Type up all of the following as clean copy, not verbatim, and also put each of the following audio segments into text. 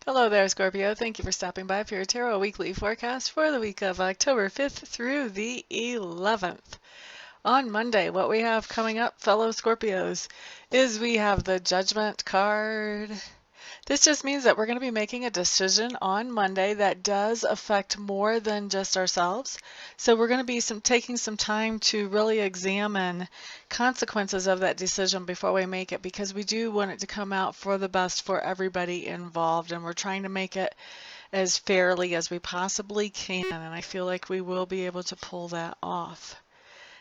Hello there, Scorpio. Thank you for stopping by for your Tarot Weekly forecast for the week of October 5th through the 11th. On Monday, what we have coming up, fellow Scorpios, is we have the Judgment card. This just means that we're going to be making a decision on Monday that does affect more than just ourselves. So we're going to be taking some time to really examine consequences of that decision before we make it, because we do want it to come out for the best for everybody involved, and we're trying to make it as fairly as we possibly can, and I feel like we will be able to pull that off.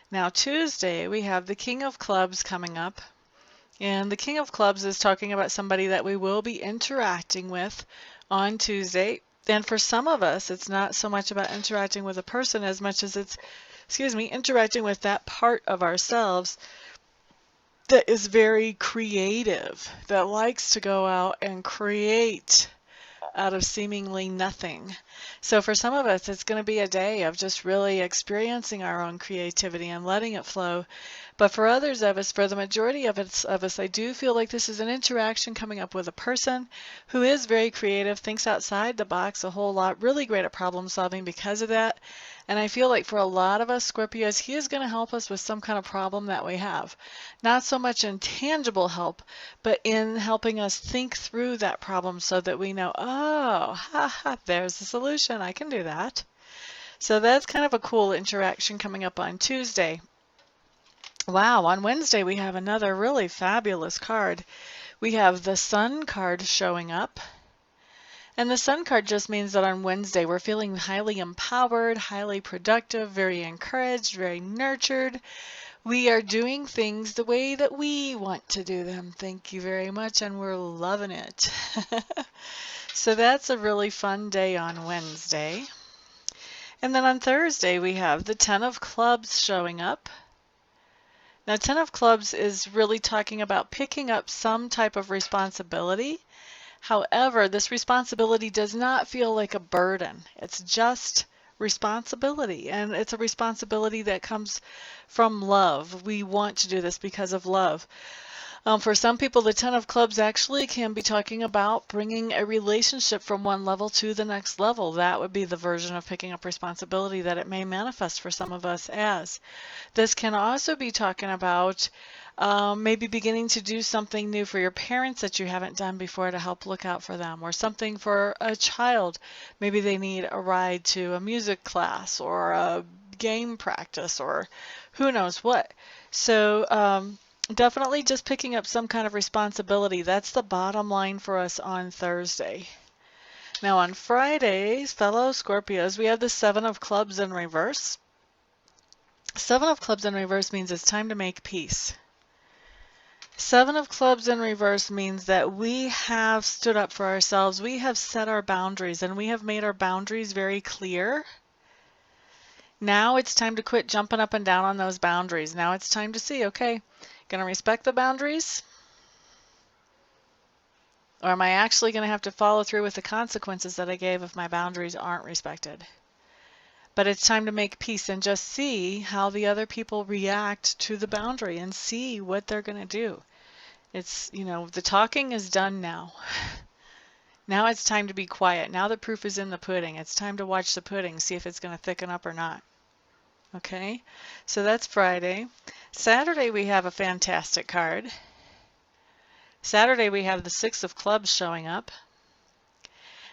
Now Tuesday, we have the King of Clubs coming up. And the King of Clubs is talking about somebody that we will be interacting with on Tuesday. And for some of us, it's not so much about interacting with a person as much as it's, interacting with that part of ourselves that is very creative, that likes to go out and create out of seemingly nothing. So for some of us, it's going to be a day of just really experiencing our own creativity and letting it flow. But for others of us, for the majority of us, I do feel like this is an interaction coming up with a person who is very creative, thinks outside the box a whole lot, really great at problem solving because of that. And I feel like for a lot of us Scorpios, he is going to help us with some kind of problem that we have. Not so much in tangible help, but in helping us think through that problem so that we know, oh, there's the solution. I can do that. So that's kind of a cool interaction coming up on Tuesday. Wow, on Wednesday we have another really fabulous card. We have the Sun card showing up. And the Sun card just means that on Wednesday we're feeling highly empowered, highly productive, very encouraged, very nurtured. We are doing things the way that we want to do them. Thank you very much, and we're loving it. So that's a really fun day on Wednesday. And then on Thursday we have the Ten of Clubs showing up. Now, Ten of Clubs is really talking about picking up some type of responsibility. However, this responsibility does not feel like a burden. It's just responsibility, and it's a responsibility that comes from love. We want to do this because of love. For some people, the Ten of Clubs actually can be talking about bringing a relationship from one level to the next level. That would be the version of picking up responsibility that it may manifest for some of us as. This can also be talking about maybe beginning to do something new for your parents that you haven't done before to help look out for them, or something for a child. Maybe they need a ride to a music class or a game practice or who knows what. So definitely just picking up some kind of responsibility. That's the bottom line for us on Thursday. Now on Fridays, fellow Scorpios, we have the Seven of Clubs in reverse. Seven of Clubs in reverse means it's time to make peace. Seven of Clubs in reverse means that we have stood up for ourselves. We have set our boundaries, and we have made our boundaries very clear. Now it's time to quit jumping up and down on those boundaries. Now it's time to see, okay, gonna respect the boundaries? Or am I actually going to have to follow through with the consequences that I gave if my boundaries aren't respected? But it's time to make peace and just see how the other people react to the boundary and see what they're going to do. It's, the talking is done now. Now it's time to be quiet. Now the proof is in the pudding. It's time to watch the pudding, see if it's going to thicken up or not. Okay, so that's Friday. Saturday we have a fantastic card. Saturday we have the Six of Clubs showing up.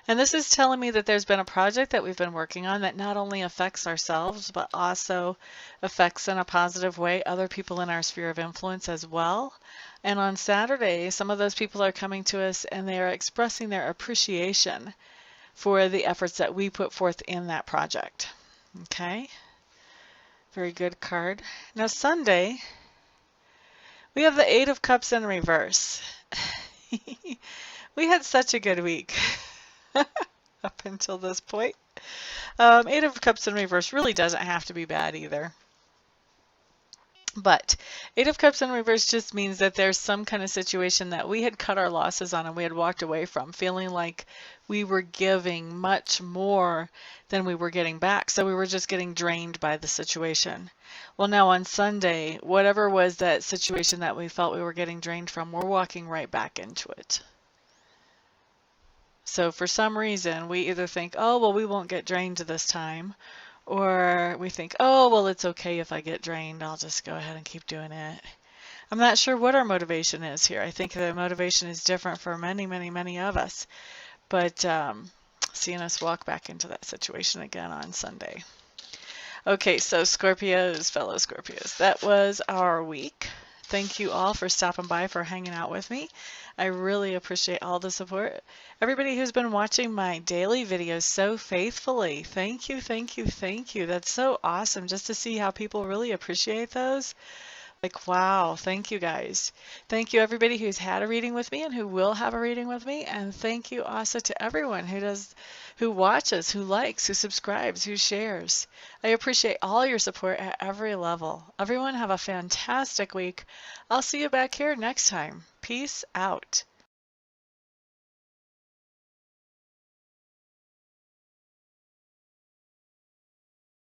And this is telling me that there's been a project that we've been working on that not only affects ourselves, but also affects in a positive way other people in our sphere of influence as well. And on Saturday, some of those people are coming to us and they are expressing their appreciation for the efforts that we put forth in that project. Okay, very good card. Now Sunday, we have the Eight of Cups in reverse. We had such a good week up until this point. Eight of Cups in reverse really doesn't have to be bad either. But Eight of Cups in reverse just means that there's some kind of situation that we had cut our losses on and we had walked away from, feeling like we were giving much more than we were getting back. So we were just getting drained by the situation. Well, now on Sunday, whatever was that situation that we felt we were getting drained from, we're walking right back into it. So for some reason, we either think, oh, well, we won't get drained this time, or we think, oh, well, it's okay if I get drained. I'll just go ahead and keep doing it. I'm not sure what our motivation is here. I think the motivation is different for many, many, many of us. But seeing us walk back into that situation again on Sunday. Okay, so Scorpios, fellow Scorpios, that was our week. Thank you all for stopping by, for hanging out with me. I really appreciate all the support. Everybody who's been watching my daily videos so faithfully, thank you, thank you, thank you. That's so awesome just to see how people really appreciate those. Like, wow, thank you guys. Thank you everybody who's had a reading with me and who will have a reading with me. And thank you also to everyone who watches, who likes, who subscribes, who shares. I appreciate all your support at every level. Everyone have a fantastic week. I'll see you back here next time. Peace out.